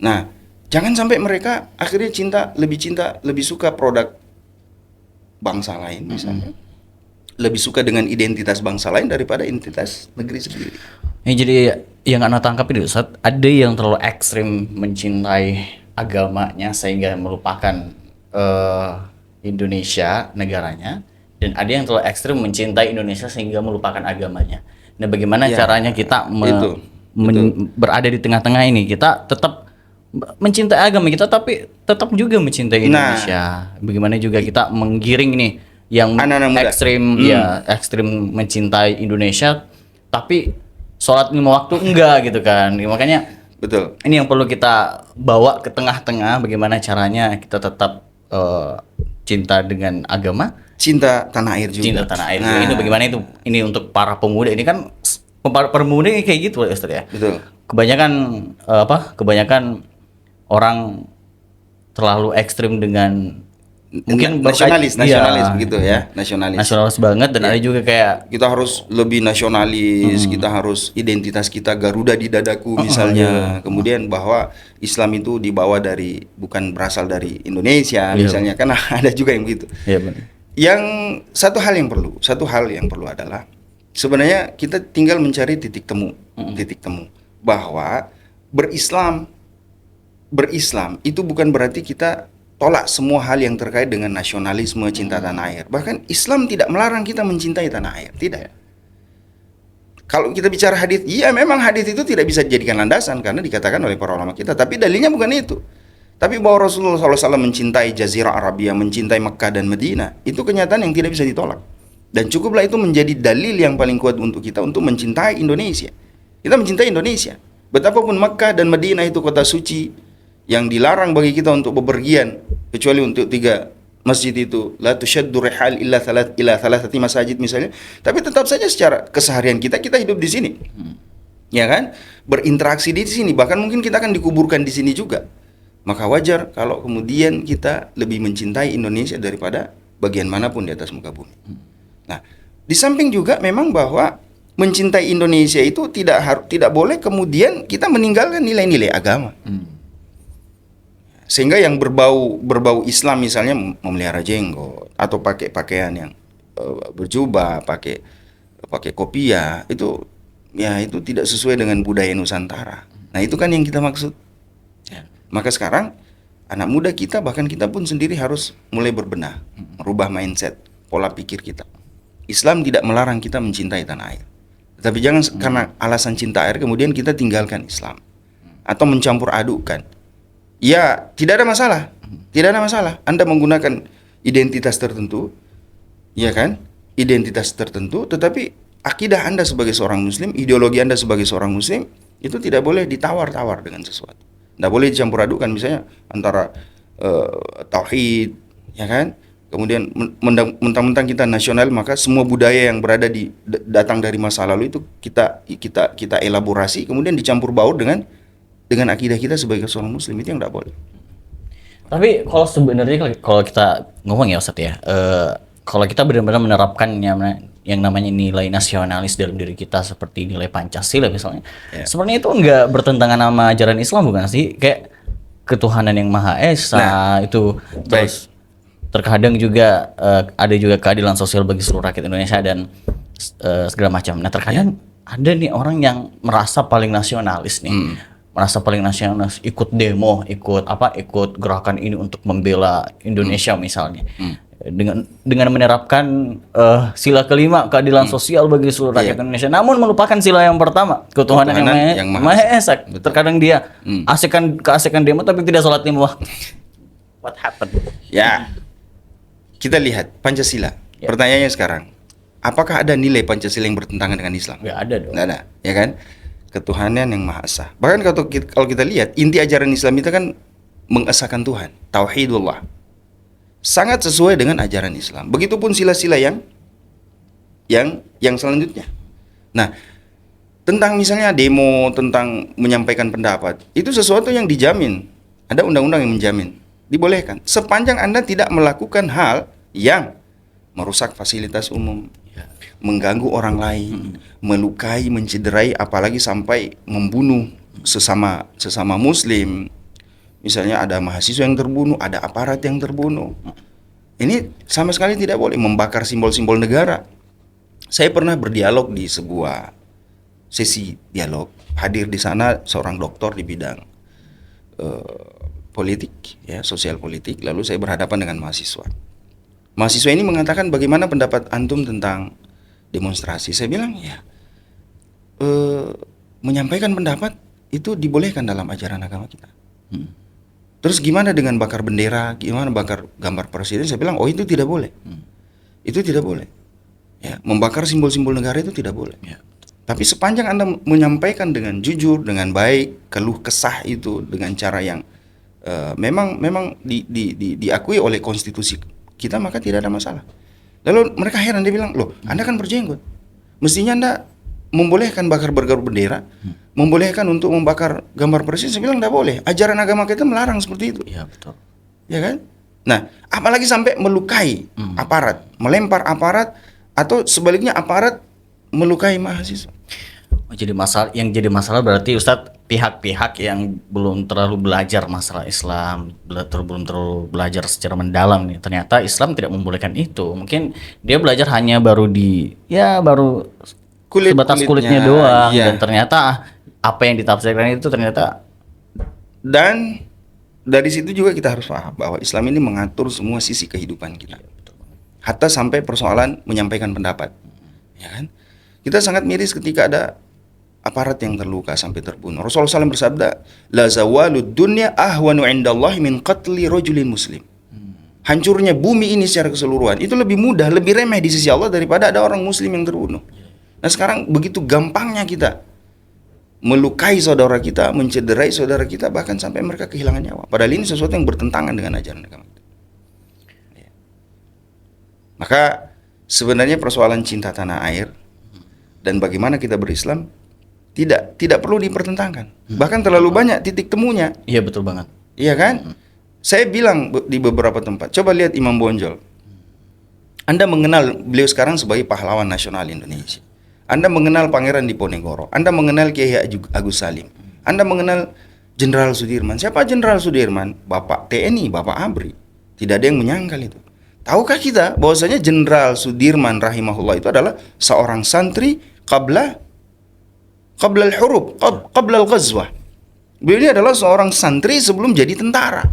Nah, jangan sampai mereka akhirnya lebih suka produk bangsa lain misalnya. Lebih suka dengan identitas bangsa lain daripada identitas negeri sendiri. Jadi yang anak tangkap itu Ustaz, ada yang terlalu ekstrim mencintai agamanya sehingga melupakan Indonesia negaranya, dan ada yang terlalu ekstrim mencintai Indonesia sehingga melupakan agamanya. Nah, bagaimana Ya, caranya kita itu, berada di tengah-tengah ini? Kita tetap mencintai agama kita tapi tetap juga mencintai Indonesia. Bagaimana juga kita menggiring nih yang anak-anak muda. ekstrim mencintai Indonesia tapi sholat 5 waktu enggak gitu kan. Makanya Betul. ini yang perlu kita bawa ke tengah-tengah, bagaimana caranya kita tetap cinta dengan agama, Cinta tanah air juga. cinta tanah air. Ini bagaimana itu? Ini untuk para pemuda. Ini kan para pemuda kayak gitu ya, Ustaz ya. Betul. Kebanyakan orang terlalu ekstrim dengan mungkin nasionalis iya, begitu ya, nasionalis banget, dan ada juga kayak kita harus lebih nasionalis, kita harus identitas kita Garuda di dadaku misalnya. Kemudian bahwa Islam itu dibawa bukan berasal dari Indonesia misalnya, kan ada juga yang begitu. Iya benar. Yang satu hal yang perlu adalah sebenarnya kita tinggal mencari titik temu bahwa berislam itu bukan berarti kita tolak semua hal yang terkait dengan nasionalisme, cinta tanah air. Bahkan Islam tidak melarang kita mencintai tanah air, tidak. Kalau kita bicara hadis, iya memang hadis itu tidak bisa dijadikan landasan karena dikatakan oleh para ulama kita, tapi dalilnya bukan itu. Tapi bahwa Rasulullah SAW mencintai Jazirah Arabia, mencintai Mekah dan Madinah, itu kenyataan yang tidak bisa ditolak. Dan cukuplah itu menjadi dalil yang paling kuat untuk kita untuk mencintai Indonesia. Kita mencintai Indonesia. Betapapun Mekah dan Madinah itu kota suci yang dilarang bagi kita untuk bepergian kecuali untuk 3 masjid itu, la tusyaddu rihal illa thalathati masajid misalnya, tapi tetap saja secara keseharian kita hidup di sini. Ya kan? Berinteraksi di sini, bahkan mungkin kita akan dikuburkan di sini juga. Maka wajar kalau kemudian kita lebih mencintai Indonesia daripada bagian manapun di atas muka bumi. Nah, di samping juga memang bahwa mencintai Indonesia itu tidak boleh kemudian kita meninggalkan nilai-nilai agama. Sehingga yang berbau Islam misalnya memelihara jenggot atau pakai pakaian yang berjubah, pakai kopiah, itu tidak sesuai dengan budaya Nusantara. Nah, itu kan yang kita maksud. Maka sekarang anak muda kita, bahkan kita pun sendiri harus mulai berbenah, merubah mindset, pola pikir kita. Islam tidak melarang kita mencintai tanah air. Tapi jangan karena alasan cinta air kemudian kita tinggalkan Islam atau mencampur adukkan. Ya, tidak ada masalah. Tidak ada masalah. Anda menggunakan identitas tertentu, ya kan? Identitas tertentu, tetapi akidah Anda sebagai seorang muslim, ideologi Anda sebagai seorang muslim, itu tidak boleh ditawar-tawar dengan sesuatu. Tidak boleh dicampur adukan misalnya antara tauhid, ya kan? Kemudian mentang-mentang kita nasional, maka semua budaya yang datang dari masa lalu itu kita elaborasi, kemudian dicampur baur dengan akidah kita sebagai seorang muslim, itu yang tidak boleh. Tapi kalau sebenarnya kalau kita ngomong ya Ustaz ya, kalau kita benar-benar menerapkan yang namanya nilai nasionalis dalam diri kita seperti nilai Pancasila misalnya, sebenarnya itu nggak bertentangan sama ajaran Islam bukan sih? Kayak ketuhanan yang Maha Esa itu, terus terkadang juga ada juga keadilan sosial bagi seluruh rakyat Indonesia dan segala macam. Nah, terkadang ada nih orang yang merasa paling nasionalis nih. Merasa paling nasionalis, ikut demo, ikut gerakan ini untuk membela Indonesia misalnya. Dengan menerapkan sila kelima, keadilan sosial bagi seluruh rakyat Indonesia, namun melupakan sila yang pertama, ketuhanan yang Maha Esa. Terkadang dia keasikan demo tapi tidak sholat 5 waktu. What happened? Ya, kita lihat Pancasila. Pertanyaannya sekarang, apakah ada nilai Pancasila yang bertentangan dengan Islam? Nggak ada dong. Nggak ada, ya kan? Ketuhanan yang Maha Esa. Bahkan kalau kita lihat inti ajaran Islam itu kan mengesahkan Tuhan, tauhidullah. Sangat sesuai dengan ajaran Islam. Begitupun sila-sila yang selanjutnya. Nah, tentang misalnya demo, tentang menyampaikan pendapat, itu sesuatu yang dijamin. Ada undang-undang yang menjamin. Dibolehkan sepanjang Anda tidak melakukan hal yang merusak fasilitas umum, mengganggu orang lain, melukai, mencederai, apalagi sampai membunuh sesama muslim, Misalnya ada mahasiswa yang terbunuh, ada aparat yang terbunuh. Ini sama sekali tidak boleh membakar simbol-simbol negara. Saya pernah berdialog di sebuah sesi dialog, hadir di sana seorang doktor di bidang politik, ya, sosial politik. Lalu saya berhadapan dengan mahasiswa. Mahasiswa ini mengatakan, bagaimana pendapat antum tentang demonstrasi? Saya bilang, ya, menyampaikan pendapat itu dibolehkan dalam ajaran agama kita. Terus gimana dengan bakar bendera, gimana bakar gambar presiden? Saya bilang, oh itu tidak boleh. Itu tidak boleh. Ya, membakar simbol-simbol negara itu tidak boleh. Ya. Tapi sepanjang Anda menyampaikan dengan jujur, dengan baik, keluh kesah itu dengan cara yang memang diakui oleh konstitusi kita, maka tidak ada masalah. Lalu mereka heran, dia bilang, loh, Anda kan berjenggot, mestinya Anda membolehkan bakar bendera, membolehkan untuk membakar gambar presiden. Saya bilang tidak boleh. Ajaran agama kita melarang seperti itu. Iya, betul. Ya kan? Nah, apalagi sampai melukai aparat, melempar aparat, atau sebaliknya aparat melukai mahasiswa. Yang jadi masalah berarti Ustadz, pihak-pihak yang belum terlalu belajar masalah Islam, belum terlalu belajar secara mendalam nih. Ternyata Islam tidak membolehkan itu. Mungkin dia belajar hanya baru sebatas kulitnya doang, iya. dan ternyata apa yang ditafsirkan itu ternyata. Dan dari situ juga kita harus paham bahwa Islam ini mengatur semua sisi kehidupan kita. Hatta sampai persoalan menyampaikan pendapat. Ya kan? Kita sangat miris ketika ada aparat yang terluka sampai terbunuh. Rasulullah SAW bersabda, la zawalud dunya ahwanu indallahi min qatli rajulin muslim. Hancurnya bumi ini secara keseluruhan itu lebih mudah, lebih remeh di sisi Allah daripada ada orang muslim yang terbunuh. Nah, sekarang begitu gampangnya kita melukai saudara kita, mencederai saudara kita, bahkan sampai mereka kehilangan nyawa. Padahal ini sesuatu yang bertentangan dengan ajaran agama. Maka sebenarnya persoalan cinta tanah air dan bagaimana kita berislam tidak perlu dipertentangkan. Bahkan terlalu banyak titik temunya. Iya, betul banget. Iya kan? Saya bilang di beberapa tempat, coba lihat Imam Bonjol. Anda mengenal beliau sekarang sebagai pahlawan nasional Indonesia. Anda mengenal Pangeran Diponegoro. Anda mengenal Kiai Agus Salim. Anda mengenal Jenderal Sudirman. Siapa Jenderal Sudirman? Bapak TNI, Bapak ABRI. Tidak ada yang menyangkal itu. Tahukah kita bahwasanya Jenderal Sudirman rahimahullah itu adalah seorang santri qabla al-hurub, qabla al-ghazwah. Beliau ini adalah seorang santri sebelum jadi tentara.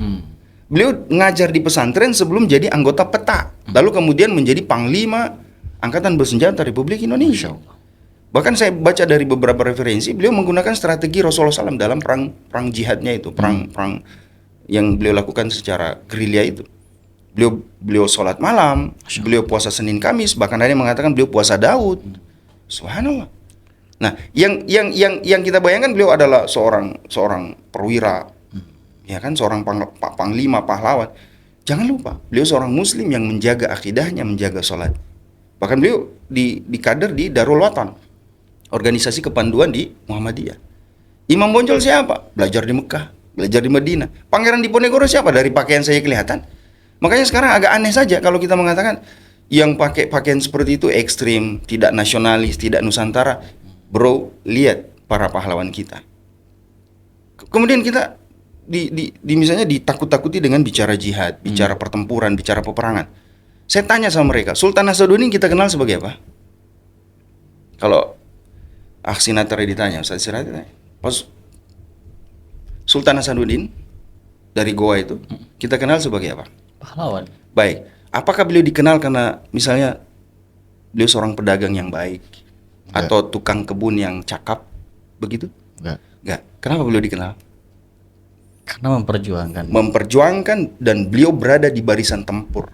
Beliau ngajar di pesantren sebelum jadi anggota PETA. Lalu kemudian menjadi Panglima Angkatan Bersenjata Republik Indonesia. Bahkan saya baca dari beberapa referensi, beliau menggunakan strategi Rasulullah SAW dalam perang jihadnya itu, perang yang beliau lakukan secara gerilya itu. Beliau sholat malam, beliau puasa Senin Kamis, bahkan ada yang mengatakan beliau puasa Daud. Subhanallah. Nah, yang kita bayangkan beliau adalah seorang perwira, ya kan, seorang panglima, pahlawan. Jangan lupa, beliau seorang muslim yang menjaga akidahnya, menjaga sholat. Bahkan beliau dikader di Darul Watan, organisasi kepanduan di Muhammadiyah. Imam Bonjol siapa? Belajar di Mekah, belajar di Madinah. Pangeran Diponegoro siapa? Dari pakaian saya kelihatan. Makanya sekarang agak aneh saja kalau kita mengatakan yang pakai pakaian seperti itu ekstrim, tidak nasionalis, tidak nusantara. Bro, lihat para pahlawan kita. Kemudian kita misalnya ditakut-takuti dengan bicara jihad, bicara pertempuran, bicara peperangan. Saya tanya sama mereka, Sultan Nasaruddin kita kenal sebagai apa? Kalau Aksinatar ditanya, Ustaz Sirat ditanya, Sultan Nasaruddin dari Goa itu kita kenal sebagai apa? Pahlawan. Baik, apakah beliau dikenal karena misalnya beliau seorang pedagang yang baik? Atau tukang kebun yang cakap, begitu? Enggak. Kenapa beliau dikenal? Karena Memperjuangkan dan beliau berada di barisan tempur.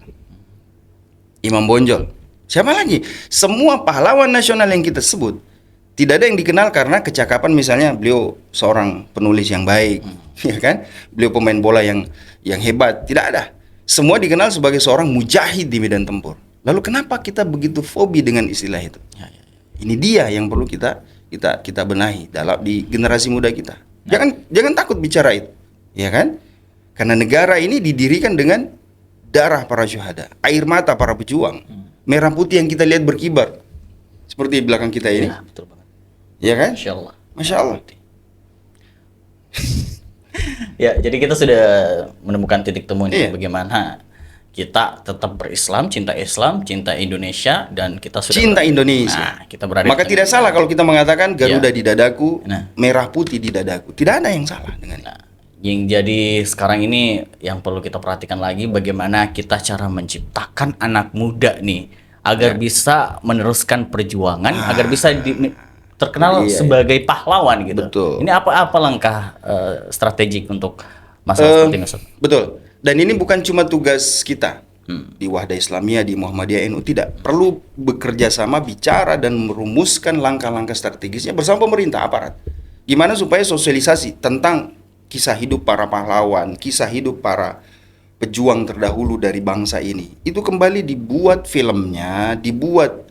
Imam Bonjol. Siapa lagi? Semua pahlawan nasional yang kita sebut, tidak ada yang dikenal karena kecakapan, misalnya beliau seorang penulis yang baik, ya kan? Beliau pemain bola yang hebat, tidak ada. Semua dikenal sebagai seorang mujahid di medan tempur. Lalu kenapa kita begitu fobi dengan istilah itu? Ini dia yang perlu kita benahi di generasi muda kita. Jangan takut bicara itu, ya kan? Karena negara ini didirikan dengan darah para syuhada, air mata para pejuang, merah putih yang kita lihat berkibar, seperti di belakang kita ini. Ya, betul banget. Ya kan? Masya Allah. Masya Allah. Ya, jadi kita sudah menemukan titik temu nih Iya. bagaimana kita tetap berislam, cinta Indonesia, dan kita sudah Cinta berada. Indonesia. Nah, kita berada Maka di tidak tengah. salah kalau kita mengatakan Garuda Iya. di dadaku, Nah. merah putih di dadaku. Tidak ada yang salah dengan itu. Nah, yang jadi sekarang ini yang perlu kita perhatikan lagi bagaimana kita cara menciptakan anak muda nih agar Ya. bisa meneruskan perjuangan, agar bisa terkenal Iya, sebagai pahlawan gitu. Betul. Ini apa langkah strategik untuk masalah seperti ini, Ustaz? Betul. Dan ini bukan cuma tugas kita di Wahda Islamiyah, di Muhammadiyah NU, tidak. Perlu bekerja sama, bicara dan merumuskan langkah-langkah strategisnya bersama pemerintah, aparat. Gimana supaya sosialisasi tentang kisah hidup para pahlawan, kisah hidup para pejuang terdahulu dari bangsa ini, itu kembali dibuat filmnya, dibuat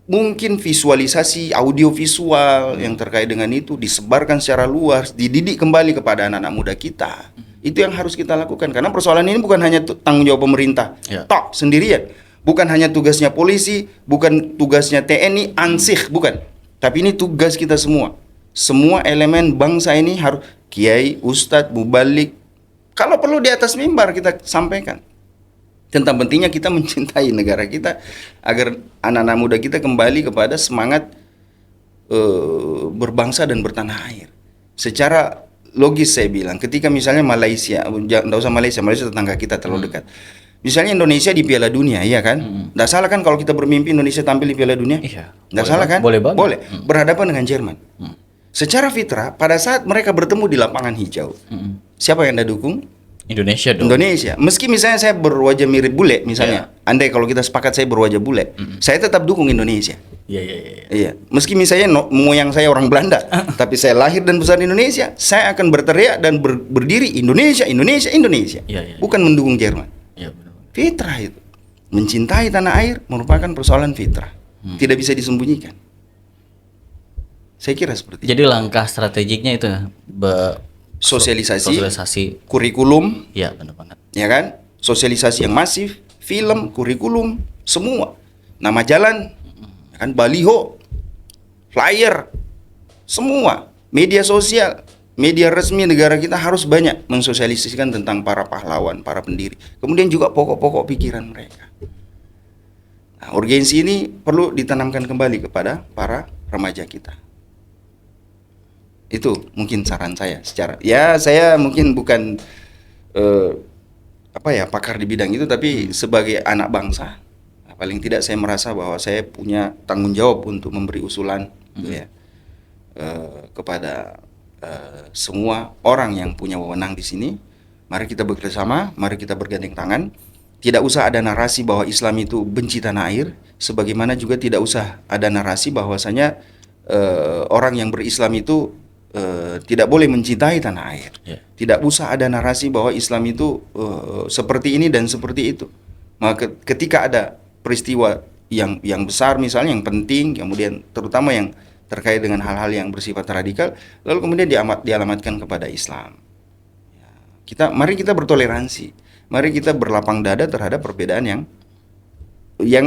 mungkin visualisasi audio visual yang terkait dengan itu disebarkan secara luas, dididik kembali kepada anak-anak muda kita. Itu yang harus kita lakukan karena persoalan ini bukan hanya tanggung jawab pemerintah Ya. tok sendirian. Bukan hanya tugasnya polisi, bukan tugasnya TNI, Ansih, bukan. Tapi ini tugas kita semua. Semua elemen bangsa ini harus kiai, ustadz, mubalik. Kalau perlu di atas mimbar kita sampaikan tentang pentingnya kita mencintai negara kita agar anak-anak muda kita kembali kepada semangat berbangsa dan bertanah air. Secara logis saya bilang, ketika misalnya Malaysia, tidak usah Malaysia, Malaysia tetangga kita terlalu dekat. Misalnya Indonesia di Piala Dunia, iya kan? Tidak salah kan kalau kita bermimpi Indonesia tampil di Piala Dunia? Iya. Tidak Boleh salah banget. kan? Boleh banget. Boleh. Berhadapan dengan Jerman. Secara fitrah, pada saat mereka bertemu di lapangan hijau, siapa yang Anda dukung? Indonesia dong. Indonesia. Meski misalnya saya berwajah mirip bule misalnya. Andai kalau kita sepakat saya berwajah bule, saya tetap dukung Indonesia. Iya, iya, iya. Iya. Meski misalnya moyang saya orang Belanda, tapi saya lahir dan besar di Indonesia, saya akan berteriak dan berdiri Indonesia, Indonesia, Indonesia. Iya, iya. Bukan mendukung Jerman. Iya, benar. Fitrah itu. Mencintai tanah air merupakan persoalan fitrah. Tidak bisa disembunyikan. Saya kira seperti itu. Jadi langkah strategiknya itu Sosialisasi, kurikulum, Iya, benar banget. ya kan? Sosialisasi yang masif, film, kurikulum, semua. Nama jalan, ya kan? Baliho, flyer, semua. Media sosial, media resmi negara kita harus banyak mensosialisasikan tentang para pahlawan, para pendiri. Kemudian juga pokok-pokok pikiran mereka. Nah, urgensi ini perlu ditanamkan kembali kepada para remaja kita. Itu mungkin saran saya secara saya mungkin bukan pakar di bidang itu, tapi sebagai anak bangsa paling tidak saya merasa bahwa saya punya tanggung jawab untuk memberi usulan gitu ya kepada semua orang yang punya wewenang di sini. Mari kita bekerjasama, mari kita bergandeng tangan. Tidak usah ada narasi bahwa Islam itu benci tanah air, sebagaimana juga tidak usah ada narasi bahwasanya orang yang berislam itu tidak boleh mencintai tanah air. Ya. Tidak usah ada narasi bahwa Islam itu seperti ini dan seperti itu. Maka ketika ada peristiwa yang besar misalnya, yang penting, kemudian terutama yang terkait dengan hal-hal yang bersifat radikal, lalu kemudian dialamatkan kepada Islam. Ya, mari kita bertoleransi. Mari kita berlapang dada terhadap perbedaan yang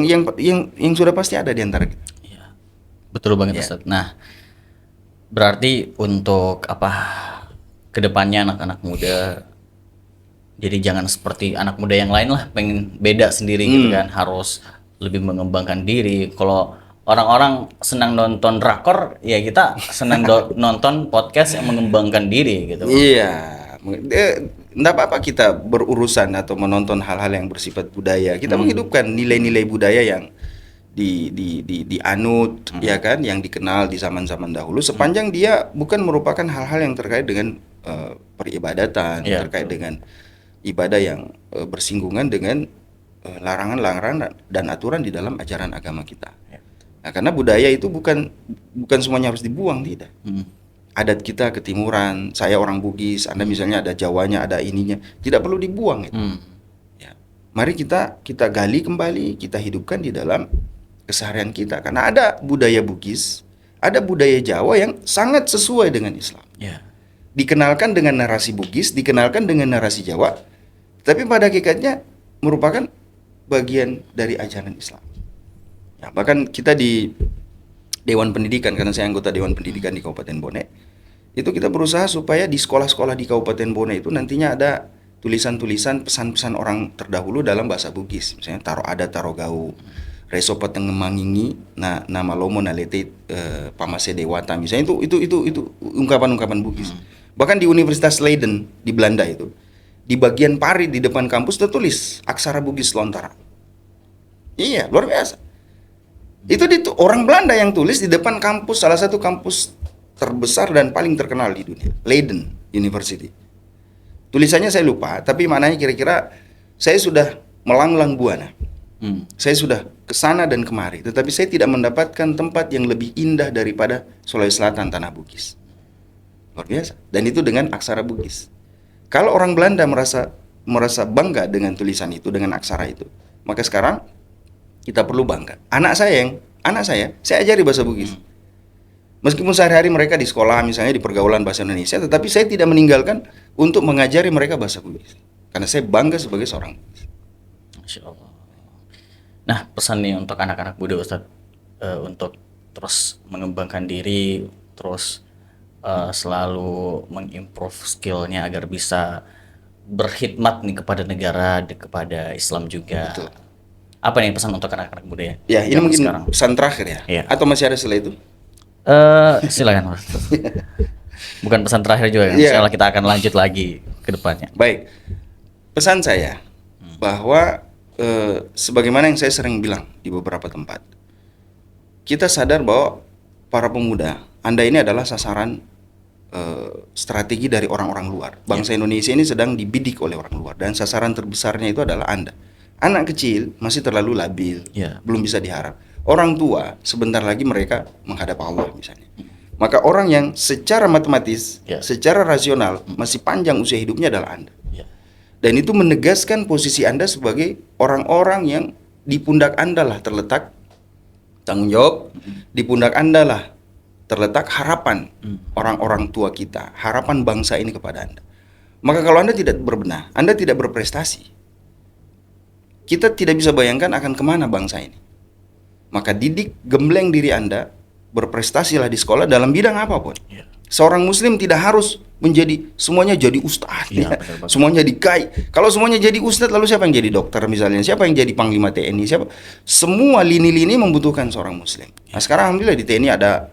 sudah pasti ada di antara kita. Iya. Betul banget, Ya. Ustaz. Nah, berarti untuk kedepannya anak-anak muda, jadi jangan seperti anak muda yang lain lah, pengen beda sendiri gitu kan, harus lebih mengembangkan diri. Kalau orang-orang senang nonton drakor, ya kita senang nonton podcast yang mengembangkan diri gitu. Iya, enggak apa-apa kita berurusan atau menonton hal-hal yang bersifat budaya. Kita menghidupkan nilai-nilai budaya yang dianut, ya kan, yang dikenal di zaman-zaman dahulu, sepanjang dia bukan merupakan hal-hal yang terkait dengan peribadatan, Iya, terkait dengan ibadah yang bersinggungan dengan larangan-larangan dan aturan di dalam ajaran agama kita. Ya. Nah, karena budaya itu bukan semuanya harus dibuang, tidak. Adat kita ketimuran, saya orang Bugis, Anda misalnya ada Jawanya, ada ininya, tidak perlu dibuang itu. Ya. Mari kita gali kembali, kita hidupkan di dalam keseharian kita, karena ada budaya Bugis, ada budaya Jawa yang sangat sesuai dengan Islam. Ya. Dikenalkan dengan narasi Bugis, dikenalkan dengan narasi Jawa, tapi pada hakikatnya merupakan bagian dari ajaran Islam. Ya, bahkan kita di Dewan Pendidikan, karena saya anggota Dewan Pendidikan di Kabupaten Bone, Itu kita berusaha supaya di sekolah-sekolah di Kabupaten Bone itu nantinya ada tulisan-tulisan pesan-pesan orang terdahulu dalam bahasa Bugis. Misalnya taro gau, reso peteng mangingi, nama lomo nalete pamase dewata. Misalnya itu ungkapan-ungkapan Bugis. Bahkan di Universitas Leiden di Belanda itu, di bagian parit di depan kampus tertulis aksara Bugis Lontara. Iya, luar biasa. Itu orang Belanda yang tulis di depan kampus, salah satu kampus terbesar dan paling terkenal di dunia, Leiden University. Tulisannya saya lupa, tapi maknanya kira-kira saya sudah melanglang buana. Saya sudah ke sana dan kemari, tetapi saya tidak mendapatkan tempat yang lebih indah daripada Sulawesi Selatan, tanah Bugis. Luar biasa. Dan itu dengan aksara Bugis. Kalau orang Belanda merasa bangga dengan tulisan itu, dengan aksara itu, maka sekarang kita perlu bangga. Anak saya, saya ajari bahasa Bugis. Meskipun sehari-hari mereka di sekolah, misalnya di pergaulan bahasa Indonesia, tetapi saya tidak meninggalkan untuk mengajari mereka bahasa Bugis. Karena saya bangga sebagai seorang Bugis. Masya Allah. Nah, pesan nih untuk anak-anak muda Ustadz, untuk terus mengembangkan diri, terus selalu mengimprove skillnya agar bisa berkhidmat nih kepada negara, kepada Islam juga. Betul. Apa nih pesan untuk anak-anak muda ya? Ya, ini mungkin sekarang. pesan terakhir ya? Iya. Atau masih ada setelah itu? Silakan Mas. Bukan pesan terakhir juga kan? Iya. Insya Allah kita akan lanjut lagi ke depannya. Baik, pesan saya bahwa sebagaimana yang saya sering bilang di beberapa tempat, kita sadar bahwa para pemuda, Anda ini adalah sasaran strategi dari orang-orang luar. Bangsa Indonesia ini sedang dibidik oleh orang luar, dan sasaran terbesarnya itu adalah Anda. Anak kecil masih terlalu labil, belum bisa diharap. Orang tua sebentar lagi mereka menghadap Allah misalnya. Maka orang yang secara matematis, secara rasional masih panjang usia hidupnya adalah Anda. Dan itu menegaskan posisi Anda sebagai orang-orang yang di pundak Anda lah terletak tanggung jawab, di pundak Anda lah terletak harapan orang-orang tua kita, harapan bangsa ini kepada Anda. Maka kalau Anda tidak berbenah, Anda tidak berprestasi, kita tidak bisa bayangkan akan kemana bangsa ini. Maka didik, gembleng diri Anda, berprestasilah di sekolah dalam bidang apapun. Seorang muslim tidak harus semuanya jadi ustadz, semuanya dikai. Kalau semuanya jadi ustadz, lalu siapa yang jadi dokter misalnya? Siapa yang jadi panglima TNI? Siapa? Semua lini-lini membutuhkan seorang muslim. Nah, sekarang alhamdulillah di TNI ada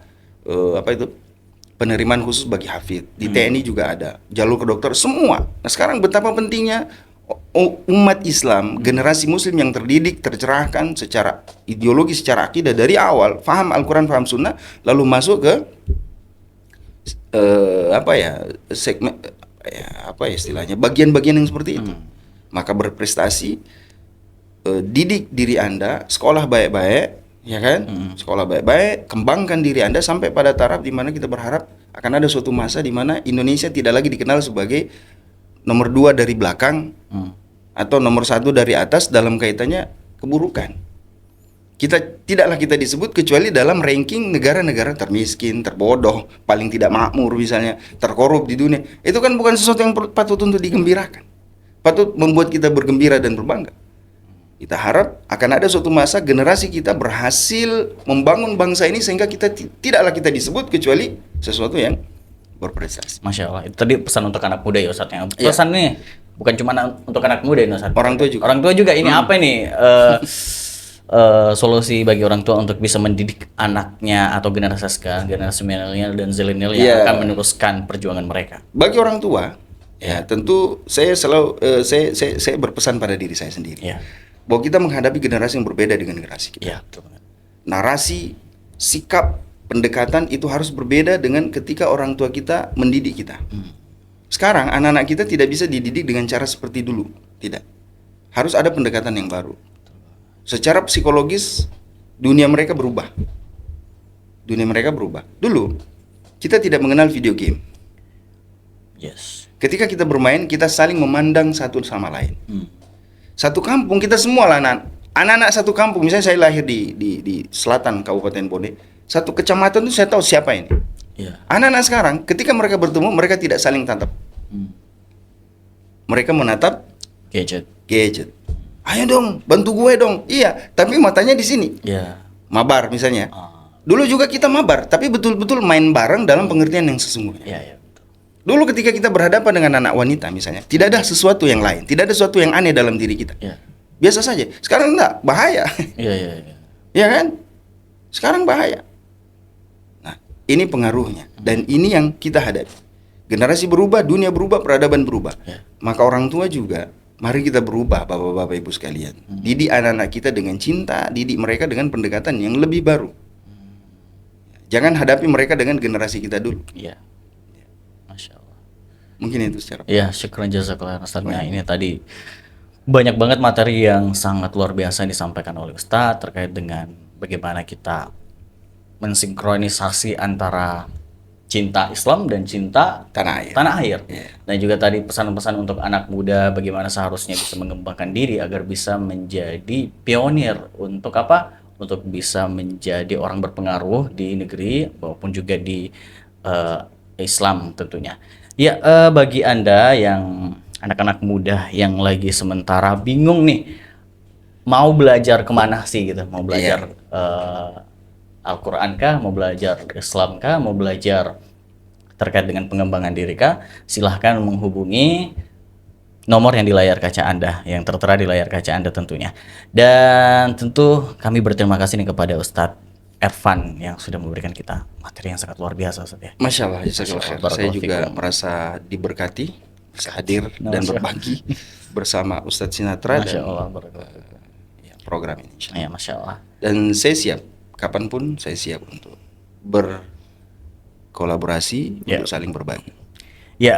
penerimaan khusus bagi hafid. Di TNI juga ada jalur ke dokter, semua. Nah, sekarang betapa pentingnya umat Islam, generasi muslim yang terdidik, tercerahkan secara ideologi, secara akidah dari awal, faham Al-Quran, faham Sunnah, lalu masuk ke segmen istilahnya, bagian-bagian yang seperti itu. Maka berprestasi, didik diri Anda, sekolah baik-baik, ya kan? Sekolah baik-baik, kembangkan diri Anda sampai pada taraf di mana kita berharap akan ada suatu masa di mana Indonesia tidak lagi dikenal sebagai nomor 2 dari belakang atau nomor 1 dari atas dalam kaitannya keburukan. Tidaklah kita disebut kecuali dalam ranking negara-negara termiskin, terbodoh, paling tidak makmur misalnya, terkorup di dunia. Itu kan bukan sesuatu yang patut untuk digembirakan. Patut membuat kita bergembira dan berbangga. Kita harap akan ada suatu masa generasi kita berhasil membangun bangsa ini sehingga tidaklah kita disebut kecuali sesuatu yang berprestasi. Masya Allah. Itu tadi pesan untuk anak muda ya Ustadz. Pesan nih bukan cuma untuk anak muda ya Ustadz. Orang tua juga. Orang tua juga. Ini apa nih solusi bagi orang tua untuk bisa mendidik anaknya atau generasi sekarang, generasi milenial dan zilenial yang akan meneruskan perjuangan mereka? Bagi orang tua, ya tentu saya selalu saya berpesan pada diri saya sendiri. Bahwa kita menghadapi generasi yang berbeda dengan generasi kita. Betul banget. Narasi, sikap, pendekatan itu harus berbeda dengan ketika orang tua kita mendidik kita. Sekarang anak-anak kita tidak bisa dididik dengan cara seperti dulu. Tidak. Harus ada pendekatan yang baru. Secara psikologis dunia mereka berubah. Dulu kita tidak mengenal video game. Ketika kita bermain, kita saling memandang satu sama lain. Satu kampung kita semua lah anak-anak satu kampung. Misalnya saya lahir di selatan Kabupaten Bone. Satu kecamatan itu saya tahu siapa ini. Anak-anak sekarang ketika mereka bertemu, mereka tidak saling tatap. Mereka menatap gadget. Ayo dong, bantu gue dong. Iya, tapi matanya di sini. Mabar misalnya. Dulu juga kita mabar, tapi betul-betul main bareng dalam pengertian yang sesungguhnya. Iya, iya. Dulu ketika kita berhadapan dengan anak wanita misalnya, tidak ada sesuatu yang lain, tidak ada sesuatu yang aneh dalam diri kita. Iya. Biasa saja. Sekarang enggak, bahaya. Iya, iya, iya. Ya kan? Sekarang bahaya. Nah, ini pengaruhnya dan ini yang kita hadapi. Generasi berubah, dunia berubah, peradaban berubah. Ya. Maka orang tua juga, mari kita berubah, Bapak-bapak Ibu sekalian. Didik anak-anak kita dengan cinta, didik mereka dengan pendekatan yang lebih baru. Jangan hadapi mereka dengan generasi kita dulu. Iya. Masya Allah. Mungkin itu secara. Iya, syukran jazakallah Ustaz. Nah, ini tadi banyak banget materi yang sangat luar biasa yang disampaikan oleh Ustadz terkait dengan bagaimana kita mensinkronisasi antara cinta Islam dan cinta Tanah air. tanah air. Iya. Dan juga tadi pesan-pesan untuk anak muda bagaimana seharusnya bisa mengembangkan diri agar bisa menjadi pionir untuk apa? Untuk bisa menjadi orang berpengaruh di negeri maupun juga di Islam tentunya. Ya, bagi Anda yang anak-anak muda yang lagi sementara bingung nih mau belajar kemana sih gitu, mau belajar Al-Quran kah, mau belajar Islam kah, mau belajar terkait dengan pengembangan diri kah, silahkan menghubungi nomor yang di layar kaca Anda, yang tertera di layar kaca Anda tentunya. Dan tentu kami berterima kasih nih kepada Ustadz Ervan yang sudah memberikan kita materi yang sangat luar biasa Ustadz ya. Masya Allah, jazakallah khair. Saya juga Barakallahu merasa diberkati, bisa hadir dan Masya berbagi bersama Ustadz Sinatra Masya dan Allah, barakallahu. ya, program ini. Insya Allah. Ya, Masya Allah. Dan saya siap, kapanpun saya siap untuk berkolaborasi, Ya. untuk saling berbagi. Ya,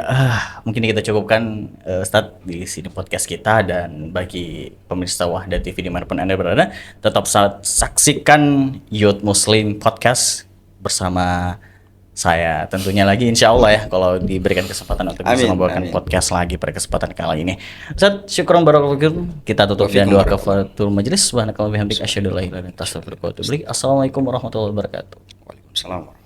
mungkin kita cukupkan Ustadz di sini podcast kita, dan bagi pemirsa Wahda TV dimanapun Anda berada, tetap saksikan Youth Muslim Podcast bersama saya tentunya lagi insya Allah ya, kalau diberikan kesempatan untuk bisa Amin, membawakan amin. podcast lagi pada kesempatan kali ini. Ustadz, syukron barakallahu fikum. Kita tutup dengan doa kafaratul majelis. Subhanakallah bihamdik asyhadu an la ilaha illa anta astaghfiruka wa atubu ilaik. Assalamualaikum warahmatullahi wabarakatuh. Waalaikumsalam.